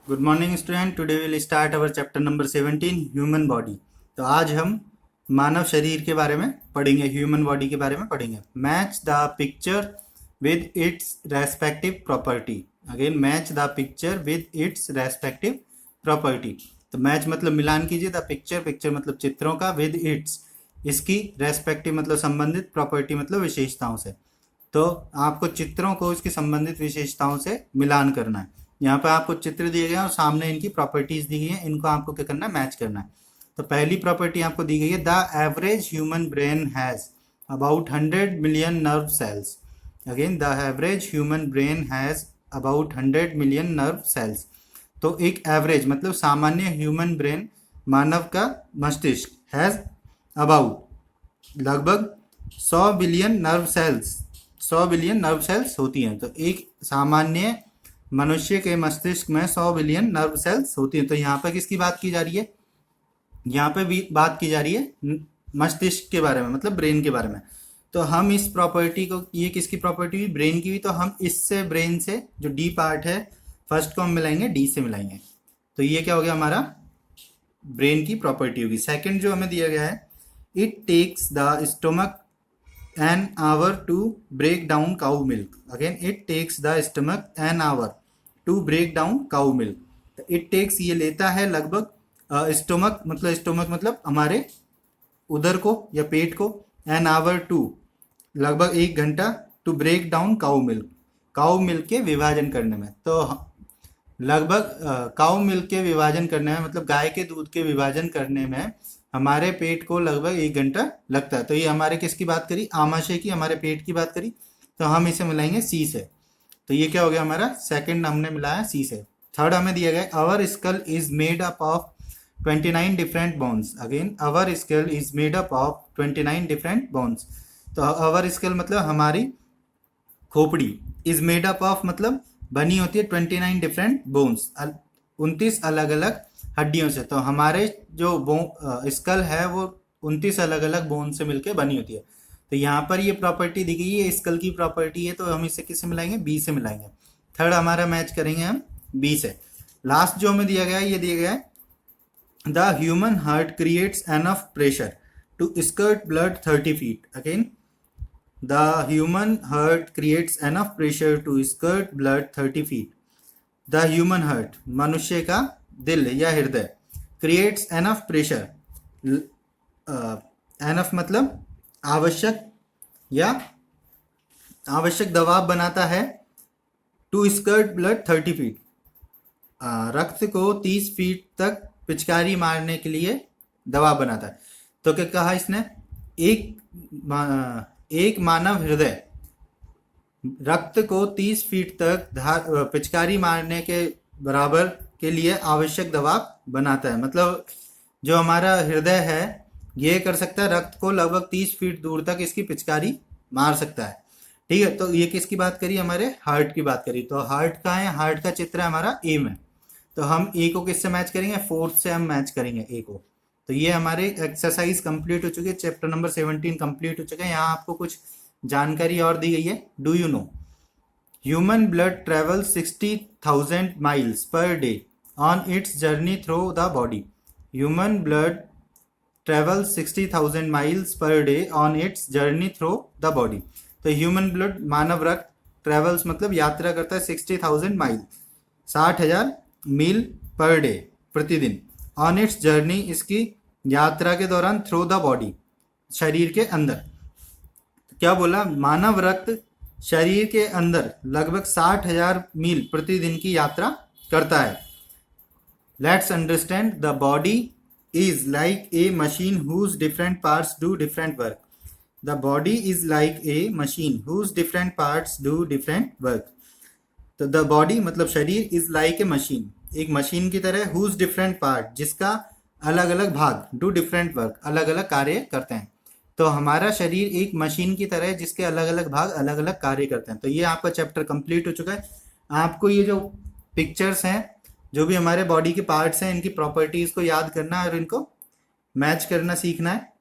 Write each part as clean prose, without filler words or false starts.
Good morning student. Today will start our chapter number 17 human body. तो आज हम मानव शरीर के बारे में पढ़ेंगे, ह्यूमन बॉडी के बारे में पढ़ेंगे। Match the picture with its respective property. Again match the picture with its respective property. तो मैच मतलब मिलान कीजिए, द पिक्चर, पिक्चर मतलब चित्रों का, विद इट्स इसकी, रेस्पेक्टिव मतलब संबंधित, प्रॉपर्टी मतलब विशेषताओं से। तो आपको चित्रों को इसकी संबंधित विशेषताओं से मिलान करना है। यहाँ पे आपको चित्र दिए गए हैं और सामने इनकी प्रॉपर्टीज दी गई हैं, इनको आपको क्या करना है, मैच करना है। तो पहली प्रॉपर्टी आपको दी गई है, the average human brain has about 100 million nerve cells. Again the average human brain has about 100 million nerve cells. तो एक एवरेज मतलब सामान्य ह्यूमन ब्रेन, मानव का मस्तिष्क, हैज अबाउट लगभग 100 billion nerve cells, 100 billion nerve cells होती हैं। तो एक सामान्य मनुष्य के मस्तिष्क में 100 बिलियन नर्व सेल्स होती हैं। तो यहाँ पर किसकी बात की जा रही है? यहाँ पे भी बात की जा रही है मस्तिष्क के बारे में, मतलब ब्रेन के बारे में। तो हम इस प्रॉपर्टी को, ये किसकी प्रॉपर्टी हुई? ब्रेन की हुई। तो हम इससे, ब्रेन से जो डी पार्ट है, फर्स्ट को हम मिलाएंगे डी से मिलाएंगे। तो ये क्या हो गया हमारा? ब्रेन की प्रॉपर्टी होगी। सेकंड जो हमें दिया गया है, it takes the stomach an hour to break down cow milk. Again, it takes the stomach an hour to break down cow milk. It takes ये लेता है लगभग, स्टोमक मतलब हमारे उदर को या पेट को, an hour to लगभग 1 घंटा, to break down cow milk, cow milk के विभाजन करने में। तो लगभग काउ मिल्क के विभाजन करने में, मतलब गाय के दूध के विभाजन करने में हमारे पेट को लगभग 1 घंटा लगता है। तो ये हमारे किसकी बात करी? आमाशय की, हमारे पेट की बात करी। तो हम इसे मिलाएंगे सी से। तो ये क्या हो गया हमारा? सेकंड हमने मिलाया सी से। थर्ड हमें दिया गया, our skull is made up of 29 different bones. Again our skull is made up of 29 different bones. तो अवर स्कल मतलब हमारी खोपड़ी, इज मेड अप ऑफ मतलब बनी होती है 29 डिफरेंट बोन्स, 29 अलग अलग हड्डियों से। तो हमारे जो स्कल है वो 29 अलग अलग बोन से मिलकर बनी होती है। तो यहाँ पर ये प्रॉपर्टी दी गई है, स्कल की प्रॉपर्टी है। तो हम इसे किससे मिलाएंगे? बी से मिलाएंगे। थर्ड हमारा मैच करेंगे हम बी से। लास्ट जो हमें दिया गया है, ये दिया गया है, the human heart creates enough pressure to squirt blood 30 feet. Again the human heart creates enough pressure to squirt blood 30 feet. The human heart, मनुष्य का दिल या हृदय, क्रिएट्स एनफ प्रेशर, एनफ मतलब आवश्यक या आवश्यक दबाव बनाता है, टू स्कर्ट ब्लड 30 फीट, रक्त को 30 फीट तक पिचकारी मारने के लिए दबाव बनाता है। तो क्या कहा इसने? एक मानव हृदय रक्त को 30 फीट तक पिचकारी मारने के बराबर के लिए आवश्यक दबाव बनाता है। मतलब जो हमारा हृदय है ये कर सकता है रक्त को लगभग 30 फीट दूर तक इसकी पिचकारी मार सकता है। ठीक है, तो ये किसकी बात करी? हमारे हार्ट की बात करी। तो हार्ट कहाँ है? हार्ट का चित्र है हमारा ए में। तो हम ए को किससे मैच करेंगे? फोर्थ से हम मैच करेंगे ए को। तो ये हमारे एक्सरसाइज कंप्लीट हो चुकी है, चैप्टर नंबर 17 कंप्लीट हो चुका है। यहाँ आपको कुछ जानकारी और दी गई है। Do you know human blood travels 60,000 miles per day on its journey through the body. Human blood travels 60,000 miles per day on its journey through the body. तो ह्यूमन ब्लड, मानव रक्त, ट्रेवल्स मतलब यात्रा करता है 60,000 माइल, 60,000 मील per day, प्रतिदिन, on it's journey, इसकी यात्रा के दौरान, थ्रू द बॉडी, शरीर के अंदर। क्या बोला? मानव रक्त शरीर के अंदर लगभग 60,000 मील प्रतिदिन की यात्रा करता है। Let's understand, the body is like a machine whose different parts do different work. The body is like a machine whose different parts do different work. तो द बॉडी मतलब शरीर, इज लाइक ए मशीन, एक machine की तरह, whose different part, जिसका अलग अलग भाग, डू डिफरेंट वर्क, अलग अलग कार्य करते हैं। तो हमारा शरीर एक मशीन की तरह है जिसके अलग अलग भाग अलग अलग कार्य करते हैं। तो ये आपका चैप्टर कंप्लीट हो चुका है। आपको ये जो पिक्चर्स हैं, जो भी हमारे बॉडी के पार्ट्स हैं, इनकी प्रॉपर्टीज को याद करना है और इनको मैच करना सीखना है।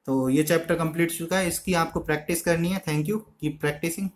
तो ये चैप्टर कंप्लीट हो चुका है, इसकी आपको प्रैक्टिस करनी है। Thank you, keep practising.